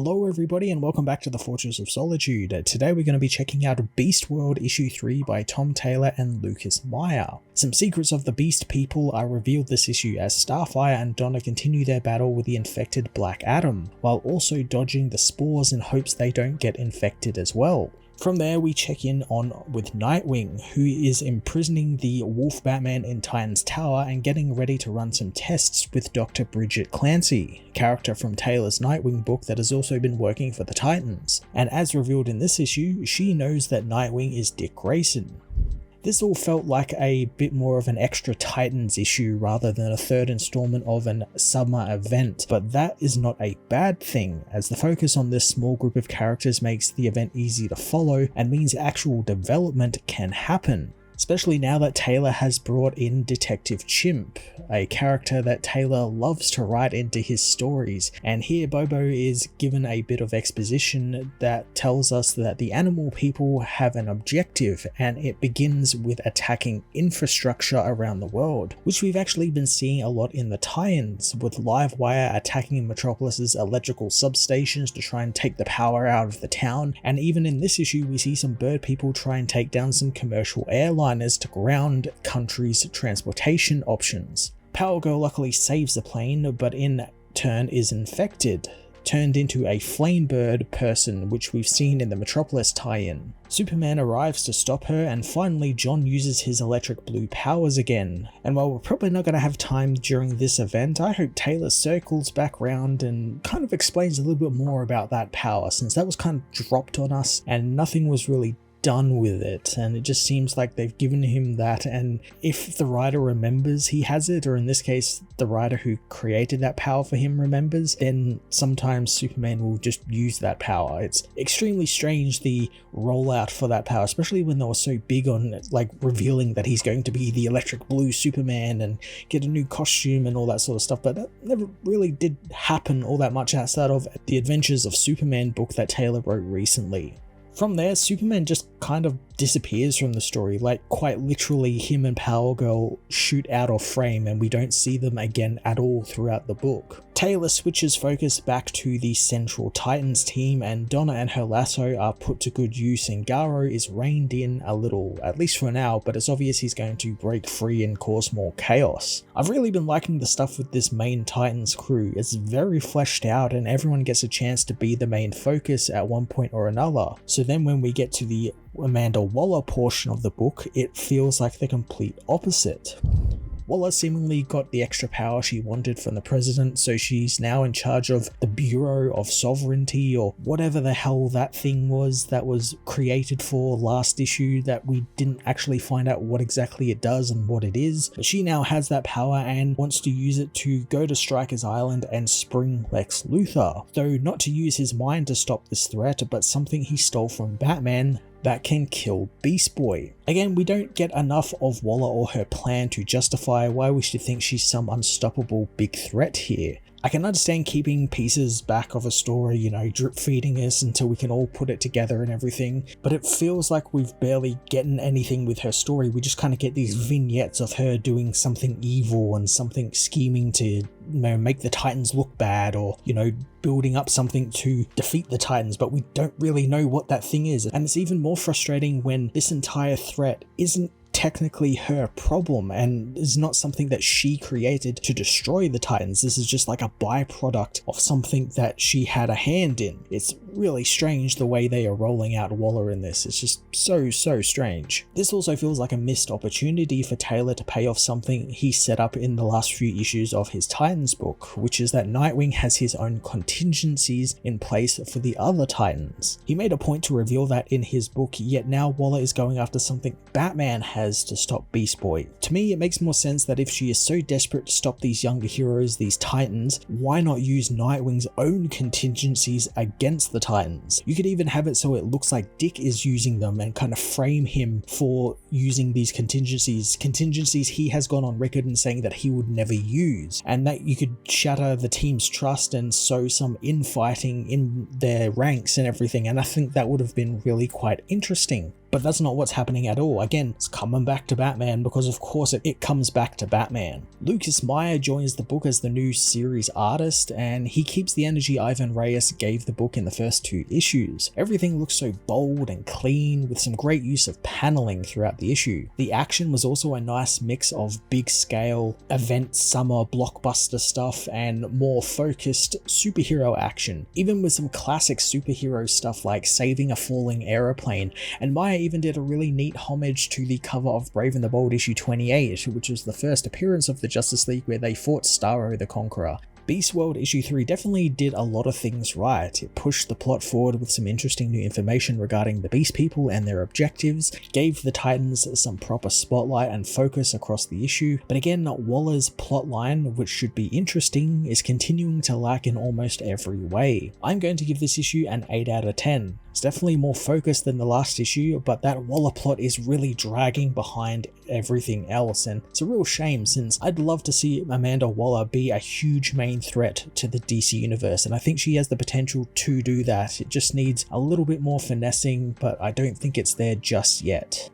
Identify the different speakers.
Speaker 1: Hello everybody and welcome back to the Fortress of Solitude. Today we're going to be checking out Beast World issue 3 by Tom Taylor and Lucas Meyer. Some secrets of the Beast people are revealed this issue as Starfire and Donna continue their battle with the infected Black Adam, while also dodging the spores in hopes they don't get infected as well. From there we check in with Nightwing, who is imprisoning the Wolf Batman in Titan's Tower and getting ready to run some tests with Dr. Bridget Clancy, a character from Taylor's Nightwing book that has also been working for the Titans. And as revealed in this issue, she knows that Nightwing is Dick Grayson. This all felt like a bit more of an extra Titans issue rather than a third installment of an summer event, but that is not a bad thing, as the focus on this small group of characters makes the event easy to follow and means actual development can happen. Especially now that Taylor has brought in Detective Chimp, a character that Taylor loves to write into his stories, and here Bobo is given a bit of exposition that tells us that the animal people have an objective, and it begins with attacking infrastructure around the world, which we've actually been seeing a lot in the tie-ins, with Livewire attacking Metropolis's electrical substations to try and take the power out of the town, and even in this issue we see some bird people try and take down some commercial airlines to ground countries' transportation options. Power Girl luckily saves the plane, but in turn is infected, turned into a flame bird person, which we've seen in the Metropolis tie-in. Superman arrives to stop her, and finally John uses his electric blue powers again. And while we're probably not going to have time during this event, I hope Taylor circles back round and kind of explains a little bit more about that power, since that was kind of dropped on us and nothing was really done with it, and it just seems like they've given him that, and if the writer remembers he has it, or in this case the writer who created that power for him remembers, then sometimes Superman will just use that power. It's extremely strange, the rollout for that power, especially when they were so big on like revealing that he's going to be the electric blue Superman and get a new costume and all that sort of stuff, but that never really did happen all that much outside of the Adventures of Superman book that Taylor wrote recently. From there, Superman just kind of disappears from the story, like quite literally him and Power Girl shoot out of frame and we don't see them again at all throughout the book. Taylor switches focus back to the Central Titans team, and Donna and her lasso are put to good use, and Garo is reined in a little, at least for now, but it's obvious he's going to break free and cause more chaos. I've really been liking the stuff with this main Titans crew. It's very fleshed out and everyone gets a chance to be the main focus at one point or another. So then when we get to the Amanda Waller portion of the book, it feels like the complete opposite. Waller seemingly got the extra power she wanted from the president, so she's now in charge of the Bureau of Sovereignty, or whatever the hell that thing was that was created for last issue that we didn't actually find out what exactly it does and what it is. But she now has that power and wants to use it to go to Stryker's Island and spring Lex Luther, though not to use his mind to stop this threat, but something he stole from Batman that can kill Beast Boy. Again, we don't get enough of Waller or her plan to justify why we should think she's some unstoppable big threat here. I can understand keeping pieces back of a story, drip feeding us until we can all put it together and everything, but it feels like we've barely gotten anything with her story. We just kind of get these vignettes of her doing something evil and something scheming to make the Titans look bad, or building up something to defeat the Titans, but we don't really know what that thing is. And it's even more frustrating when this entire threat isn't technically her problem and is not something that she created to destroy the Titans. This is just like a byproduct of something that she had a hand in. It's really strange the way they are rolling out Waller in this. It's just so strange. This also feels like a missed opportunity for Taylor to pay off something he set up in the last few issues of his Titans book, which is that Nightwing has his own contingencies in place for the other Titans. He made a point to reveal that in his book, yet now Waller is going after something Batman has to stop Beast Boy. To me, it makes more sense that if she is so desperate to stop these younger heroes, these Titans, why not use Nightwing's own contingencies against the Titans? You could even have it so it looks like Dick is using them and kind of frame him for using these contingencies he has gone on record and saying that he would never use, and that you could shatter the team's trust and sow some infighting in their ranks and everything, and I think that would have been really quite interesting. But that's not what's happening at all. Again, it's coming back to Batman because of course it comes back to Batman. Lucas Meyer joins the book as the new series artist, and he keeps the energy Ivan Reyes gave the book in the first 2 issues. Everything looks so bold and clean, with some great use of paneling throughout the issue. The action was also a nice mix of big scale, event summer blockbuster stuff and more focused superhero action, even with some classic superhero stuff like saving a falling aeroplane. And Meyer even did a really neat homage to the cover of Brave and the Bold issue 28, which was the first appearance of the Justice League where they fought Starro the Conqueror. Beast World issue 3 definitely did a lot of things right. It pushed the plot forward with some interesting new information regarding the Beast People and their objectives, gave the Titans some proper spotlight and focus across the issue, but again, Waller's plotline, which should be interesting, is continuing to lack in almost every way. I'm going to give this issue an 8 out of 10. It's definitely more focused than the last issue, but that Waller plot is really dragging behind everything else, and it's a real shame since I'd love to see Amanda Waller be a huge main threat to the DC universe, and I think she has the potential to do that. It just needs a little bit more finessing, but I don't think it's there just yet.